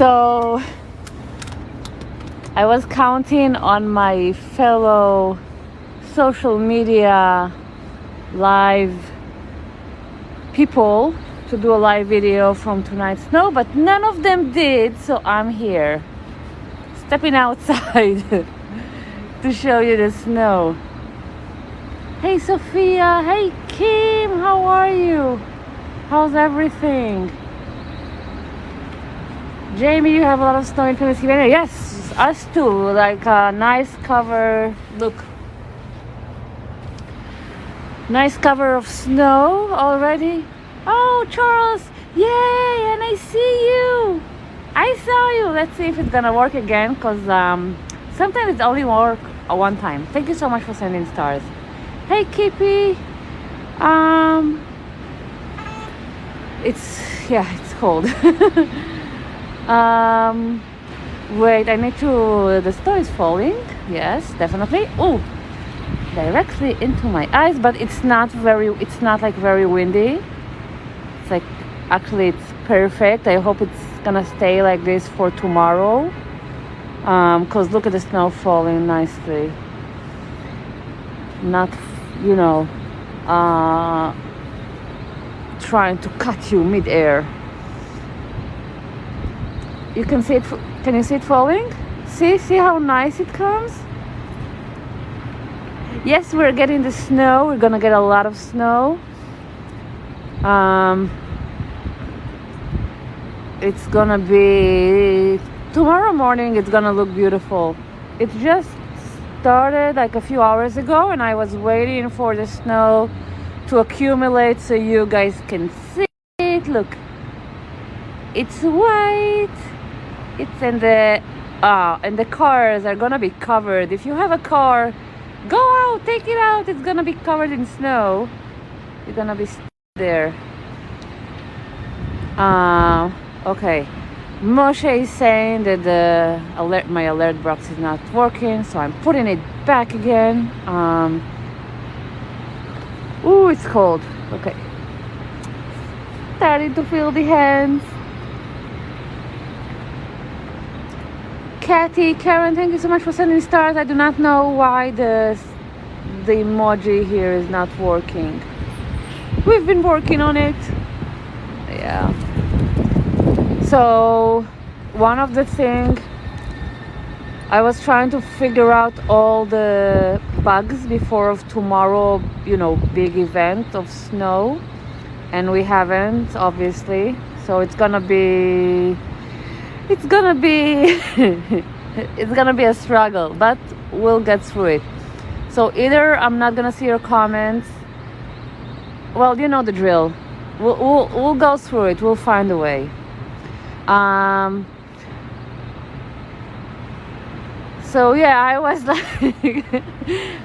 So I was counting on my fellow social media live people to do a live video from tonight's snow, but none of them did, so I'm here stepping outside to show you the snow. Hey Sophia, hey Kim, how are you? How's everything? Jamie, you have a lot of snow in Pennsylvania? Yes, us too, like a nice cover, look. Nice cover of snow already. Oh, Charles, yay, and I see you. I saw you. Let's see if it's gonna work again, because sometimes it only work one time. Thank you so much for sending stars. Hey, Kippy. It's cold. Wait, I need to, the snow is falling. Yes, definitely. Oh, directly into my eyes, but it's not like very windy. It's like, actually it's perfect. I hope it's gonna stay like this for tomorrow, because look at the snow falling nicely. Not, trying to cut you mid-air. You can see it. Can you see it falling? See how nice it comes? Yes, we're getting the snow. We're gonna get a lot of snow. It's gonna be tomorrow morning. It's gonna look beautiful. It just started like a few hours ago, and I was waiting for the snow to accumulate so you guys can see it. Look, it's white. It's in the and the cars are gonna be covered. If you have a car, go out, take it out. It's gonna be covered in snow. You're gonna be there. Okay. Moshe is saying that my alert box is not working, so I'm putting it back again. Ooh, it's cold. Okay. Starting to feel the hands. Kathy, Karen, thank you so much for sending stars. I do not know why the emoji here is not working. We've been working on it. Yeah. So one of the things, I was trying to figure out all the bugs before of tomorrow, big event of snow, and we haven't, obviously. So it's gonna be it's gonna be a struggle, but we'll get through it. So either I'm not gonna see your comments. Well, you know the drill. We'll go through it. We'll find a way. So yeah, I was like,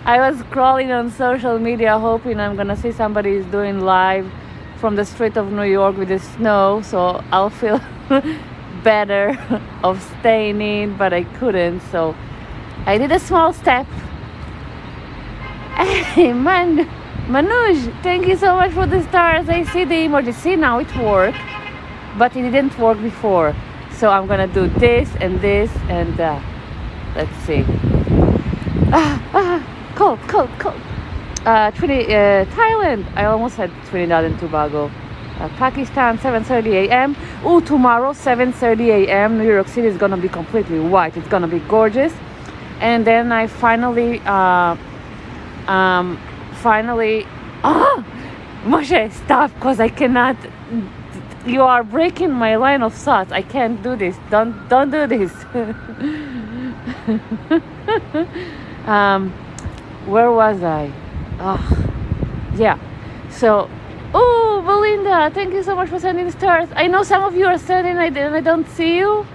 I was crawling on social media hoping I'm gonna see somebody is doing live from the street of New York with the snow, so I'll feel better of staying in, but I couldn't, so I did a small step. Hey, Manoj, thank you so much for the stars. I see the emoji. See, now it worked, but it didn't work before. So I'm gonna do this and this and let's see. Cold. Thailand. I almost had Trinidad and Tobago. Pakistan, 7:30 a.m. Oh, tomorrow, 7:30 a.m. New York City is gonna be completely white. It's gonna be gorgeous. And then I finally, Moshe, stop, because I cannot. You are breaking my line of thoughts. I can't do this. Don't do this. Where was I? Yeah. So, oh, Belinda, thank you so much for sending stars. I know some of you are sending and I don't see you.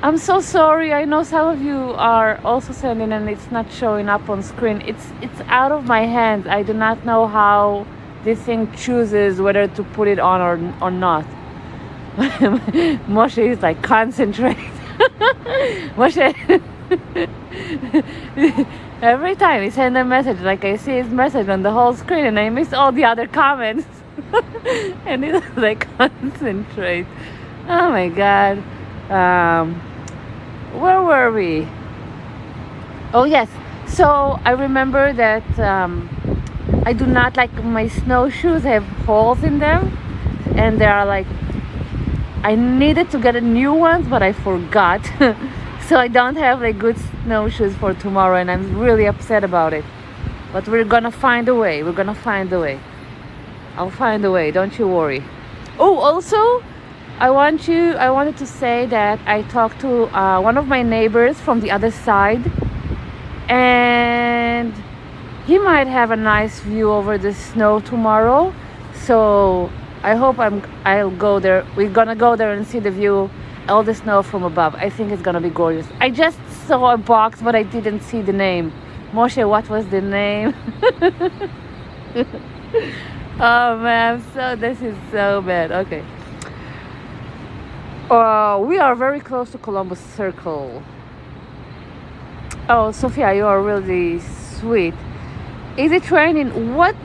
I'm so sorry. I know some of you are also sending and it's not showing up on screen. It's out of my hands. I do not know how this thing chooses whether to put it on or not. Moshe is like, concentrate. Moshe, every time he sends a message, like I see his message on the whole screen and I miss all the other comments. And he's like, concentrate. Oh my God. Um, where were we? Oh yes. So I remember that I do not like my snowshoes have holes in them, and they are like, I needed to get a new ones, but I forgot. So I don't have like good snowshoes for tomorrow, and I'm really upset about it. But we're gonna find a way. We're gonna find a way. I'll find a way. Don't you worry. Oh, also, I wanted to say that I talked to one of my neighbors from the other side, and he might have a nice view over the snow tomorrow. So I hope I'll go there. We're gonna go there and see the view, all the snow from above. I think it's gonna be gorgeous. I just saw a box, but I didn't see the name. Moshe, what was the name? Oh man, this is so bad. Okay. We are very close to Columbus Circle. Oh, Sophia, you are really sweet. Is it raining? What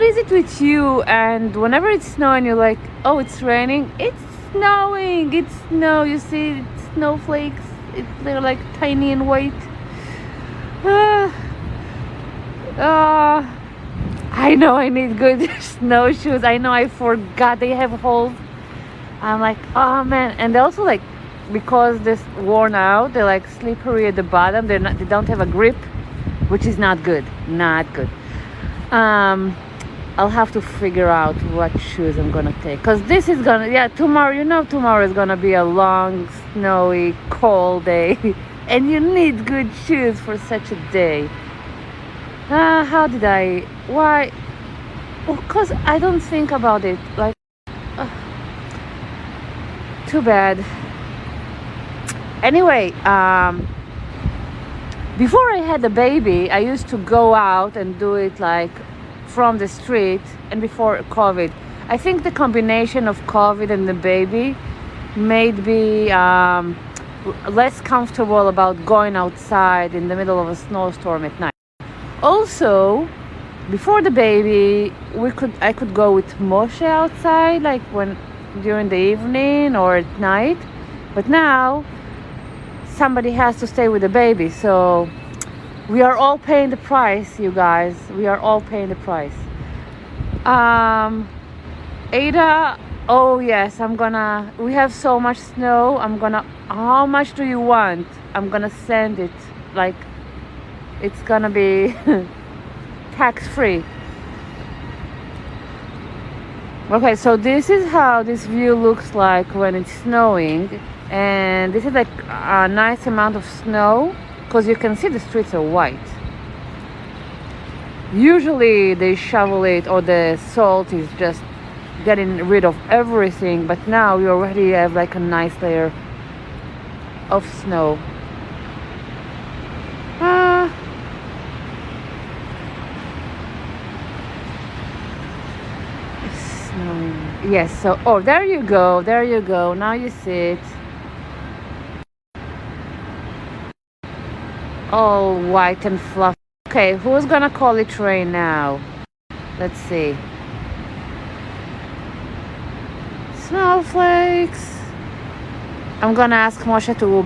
is it with you? And whenever it's snowing, you're like, oh, it's raining. It's snowing. It's snow. You see snowflakes. They're like tiny and white. I know I need good snowshoes. I know I forgot they have holes. I'm like, oh man. And they also like, because they're worn out, they're like slippery at the bottom. They don't have a grip, which is not good. Not good. I'll have to figure out what shoes I'm gonna take, because this is gonna, tomorrow, tomorrow is gonna be a long, snowy, cold day. And you need good shoes for such a day. Why? Because I don't think about it. Like, too bad. Anyway, before I had the baby, I used to go out and do it like from the street, and before COVID. I think the combination of COVID and the baby made me less comfortable about going outside in the middle of a snowstorm at night. Also, before the baby, I could go with Moshe outside, like during the evening or at night. But now somebody has to stay with the baby, so we are all paying the price, you guys. We are all paying the price. Ada, oh yes, we have so much snow. How much do you want? I'm gonna send it. Like, it's gonna be tax-free. Okay, so this is how this view looks like when it's snowing. And this is like a nice amount of snow, because you can see the streets are white. Usually they shovel it, or the salt is just getting rid of everything, but now you already have like a nice layer of snow. Snowing. Yes, so there you go, now you see it. All white and fluffy. Okay, who's gonna call it rain now? Let's see. Snowflakes. I'm gonna ask Moshe to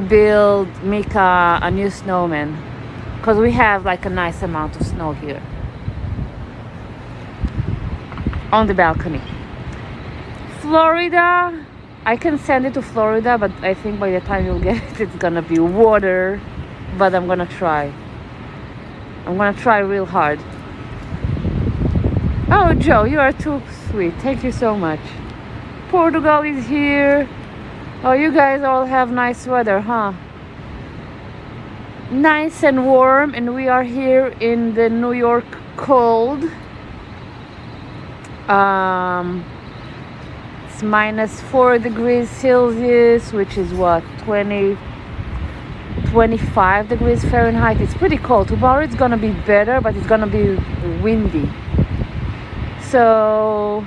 build Mika a new snowman, because we have like a nice amount of snow here on the balcony. Florida, I can send it to Florida, but I think by the time you'll get it, it's gonna be water. But I'm gonna try. I'm gonna try real hard. Oh, Joe, you are too sweet. Thank you so much. Portugal is here. Oh, you guys all have nice weather, huh? Nice and warm, and we are here in the New York cold. It's -4 degrees Celsius, which is what, 25 degrees Fahrenheit. It's pretty cold. Tomorrow it's gonna be better, but it's gonna be windy. So,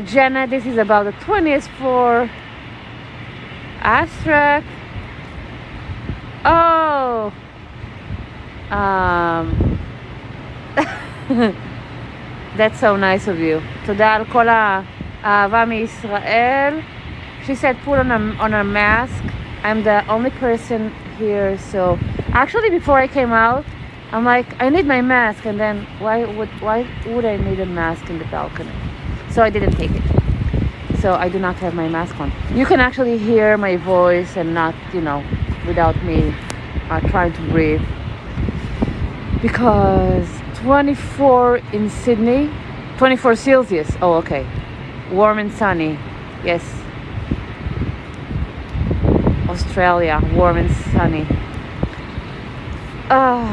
Jenna, this is about the 20th floor. Abstract. Oh. That's so nice of you. תודה על כל האהבה מישראל. She said put on a mask. I'm the only person here, so actually before I came out, I'm like, I need my mask, and then why would I need a mask in the balcony? So I didn't take it. So I do not have my mask on. You can actually hear my voice and not, without me trying to breathe. Because 24 in Sydney, 24 Celsius. Oh, okay. Warm and sunny. Yes. Australia, warm and sunny.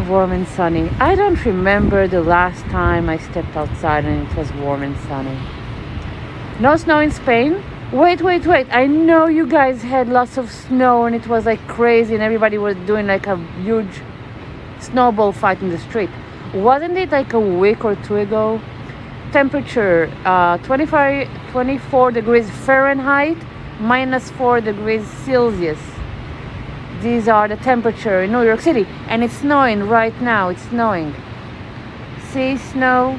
Warm and sunny. I don't remember the last time I stepped outside and it was warm and sunny. No snow in Spain? Wait. I know you guys had lots of snow and it was like crazy and everybody was doing like a huge snowball fight in the street. Wasn't it like a week or two ago? Temperature 24 degrees Fahrenheit, -4 degrees Celsius. These are the temperature in New York City, and it's snowing right now. It's snowing. See, snow,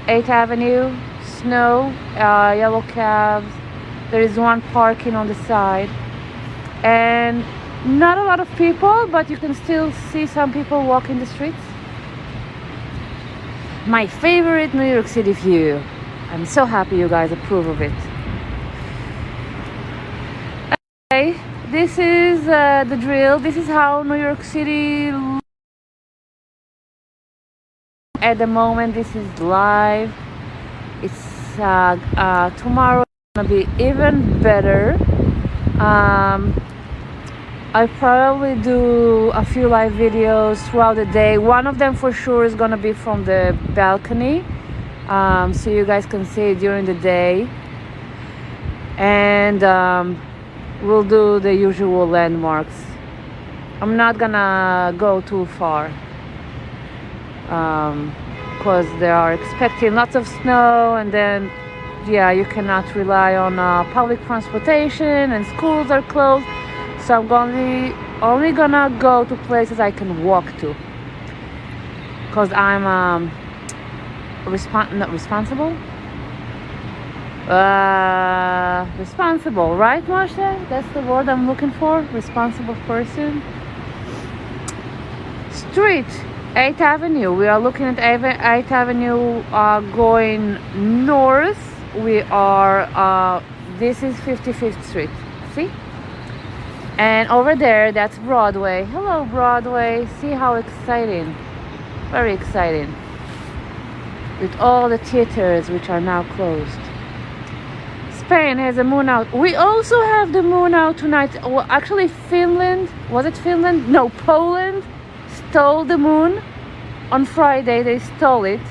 8th Avenue, snow, yellow cabs. There is one parking on the side, and not a lot of people, but you can still see some people walking the streets. My favorite New York City view. I'm so happy you guys approve of it. Okay, this is the drill. This is how New York City at the moment. This is live. It's tomorrow gonna be even better. I probably do a few live videos throughout the day. One of them for sure is gonna be from the balcony, so you guys can see it during the day. And we'll do the usual landmarks. I'm not gonna go too far because they are expecting lots of snow, and then you cannot rely on public transportation, and schools are closed. So I'm only gonna go to places I can walk to, because I'm not responsible. Responsible, right, Moshe? That's the word I'm looking for. Responsible person. Street, 8th Avenue. We are looking at 8th Avenue going north. We are. This is 55th Street. See? And over there, that's Broadway. Hello, Broadway. See how exciting. Very exciting. With all the theaters which are now closed. Spain has a moon out. We also have the moon out tonight. Well, actually, Finland. Was it Finland? No, Poland stole the moon on Friday. They stole it.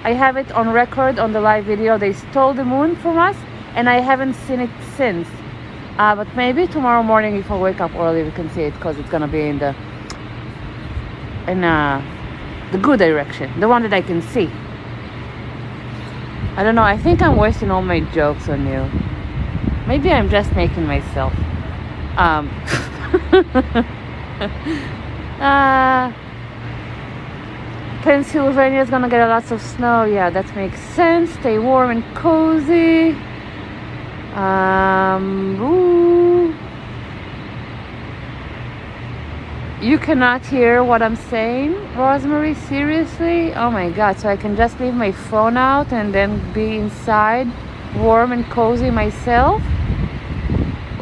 I have it on record on the live video. They stole the moon from us, and I haven't seen it since. But maybe tomorrow morning, if I wake up early, we can see it, because it's gonna be in the good direction, the one that I can see. I don't know. I think I'm wasting all my jokes on you. Maybe I'm just making myself. Pennsylvania is gonna get lots of snow. Yeah, that makes sense. Stay warm and cozy. Ooh. You cannot hear what I'm saying, Rosemary? Seriously? Oh my god, so I can just leave my phone out and then be inside warm and cozy myself?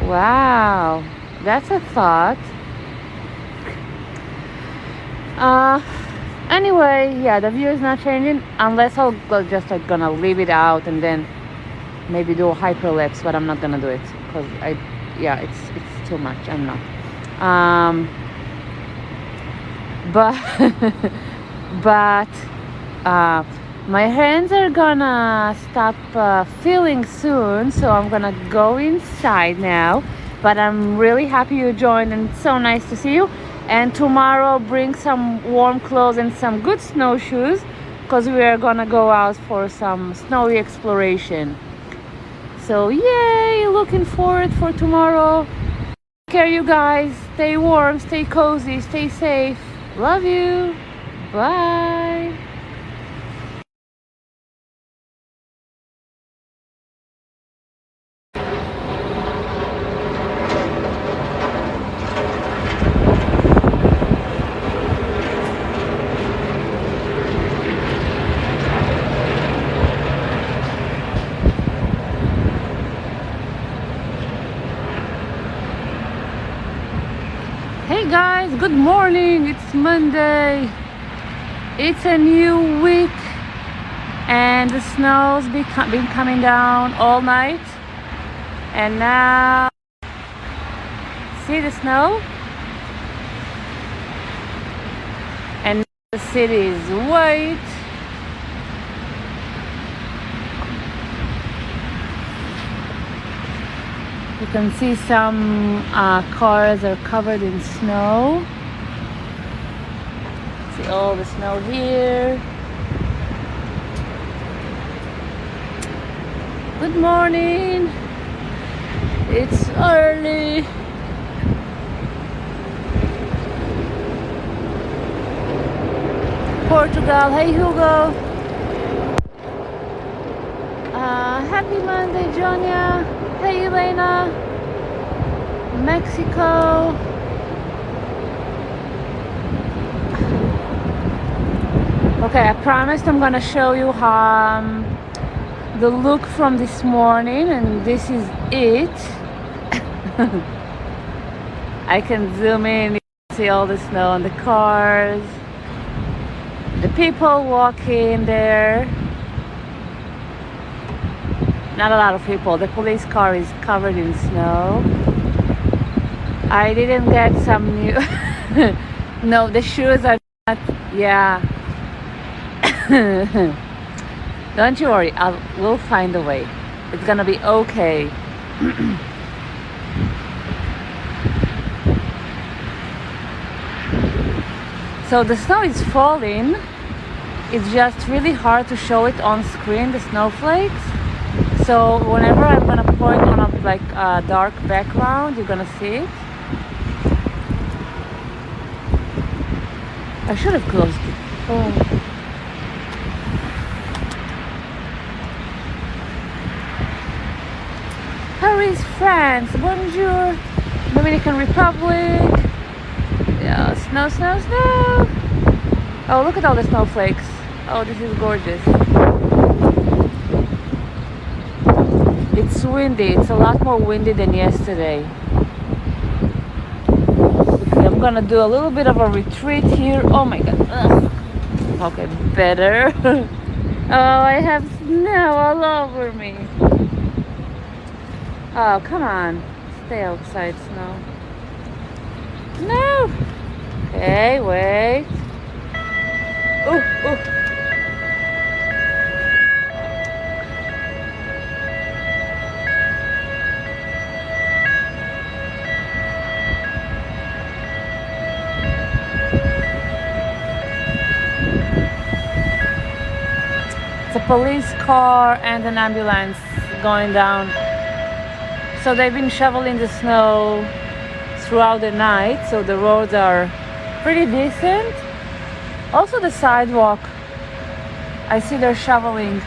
Wow, that's a thought. Anyway, the view is not changing unless I'll just gonna leave it out and then maybe do a hyperlapse, but I'm not gonna do it because it's too much. I'm not. But my hands are gonna stop feeling soon, so I'm gonna go inside now. But I'm really happy you joined, and it's so nice to see you. And tomorrow, bring some warm clothes and some good snowshoes, because we are gonna go out for some snowy exploration. So yay, looking forward for tomorrow. Take care, you guys. Stay warm, stay cozy, stay safe. Love you. Bye. Hey guys, good morning. It's Monday. It's a new week and the snow's been coming down all night. And now, see the snow? And the city is white. You can see some cars are covered in snow. See all the snow here. Good morning. It's early. Portugal. Hey Hugo. Happy Monday, Jonia. Hey Elena. Mexico. Okay, I promised I'm gonna show you the look from this morning, and this is it. I can zoom in, you can see all the snow on the cars, the people walking there. Not a lot of people. The police car is covered in snow. I didn't get some new no, the shoes are not, yeah. Don't you worry, we'll find a way. It's gonna be okay. So the snow is falling. It's just really hard to show it on screen, the snowflakes. So whenever I'm gonna point on a dark background, you're gonna see it. I should have closed it. Oh. Paris, France. Bonjour. Dominican Republic. Yeah, snow, snow, snow. Oh, look at all the snowflakes. Oh, this is gorgeous. It's windy. It's a lot more windy than yesterday. Okay, I'm gonna do a little bit of a retreat here. Oh my god. Ugh. Okay, better. Oh, I have snow all over me. Oh, come on. Stay outside, snow. No! Okay, wait. Ooh, ooh. It's a police car and an ambulance going down. So they've been shoveling the snow throughout the night, so the roads are pretty decent. Also the sidewalk, I see they're shoveling.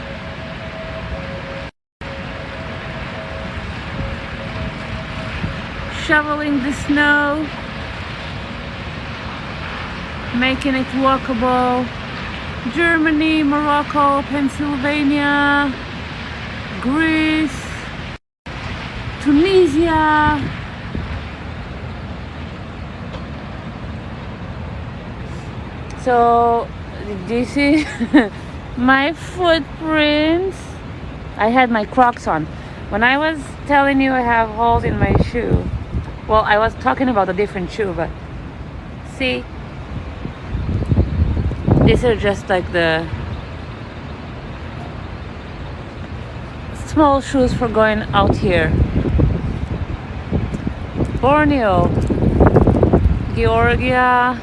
Shoveling the snow, making it walkable. Germany, Morocco, Pennsylvania, Greece, Tunisia. So this is my footprints. I had my Crocs on. When I was telling you I have holes in my shoe, well, I was talking about a different shoe, but see, these are just like the small shoes for going out here. Borneo, Georgia,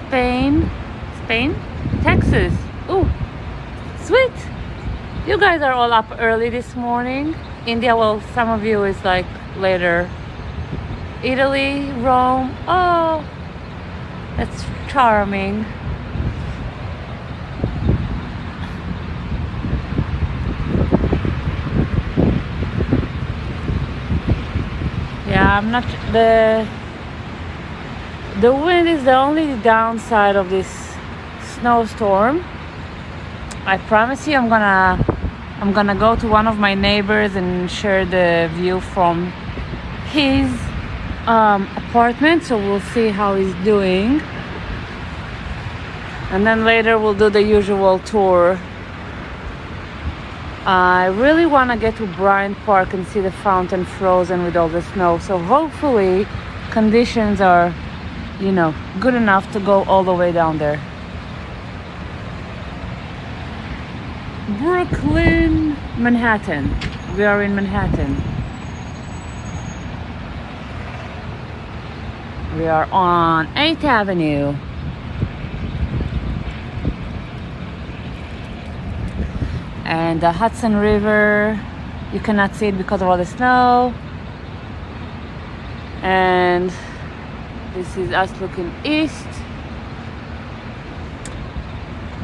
Spain, Texas. Ooh, sweet. You guys are all up early this morning. India, well, some of you is like later. Italy, Rome. Oh, that's charming. Yeah, I'm not the wind is the only downside of this snowstorm. I promise you I'm gonna go to one of my neighbors and share the view from his apartment, so we'll see how he's doing. And then later we'll do the usual tour. I really want to get to Bryant Park and see the fountain frozen with all the snow. So hopefully conditions are, you know, good enough to go all the way down there. Brooklyn, Manhattan. We are in Manhattan. We are on 8th Avenue. And the Hudson River, you cannot see it because of all the snow. And this is us looking east.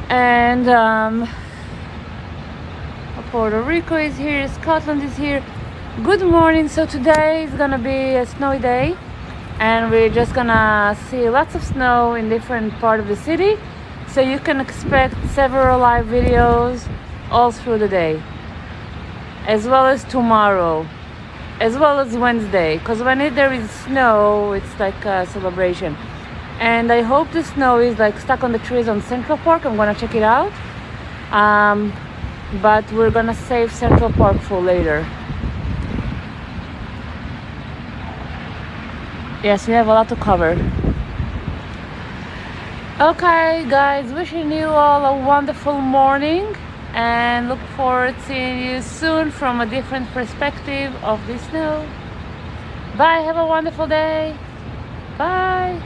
And Puerto Rico is here, Scotland is here. Good morning. So today is gonna be a snowy day, and we're just gonna see lots of snow in different part of the city. So you can expect several live videos all through the day, as well as tomorrow, as well as Wednesday, because when there is snow, it's like a celebration. And I hope the snow is like stuck on the trees on Central Park. I'm gonna check it out, but we're gonna save Central Park for later. Yes, we have a lot to cover. Okay guys, wishing you all a wonderful morning, and look forward to seeing you soon from a different perspective of the snow. Bye, have a wonderful day. Bye.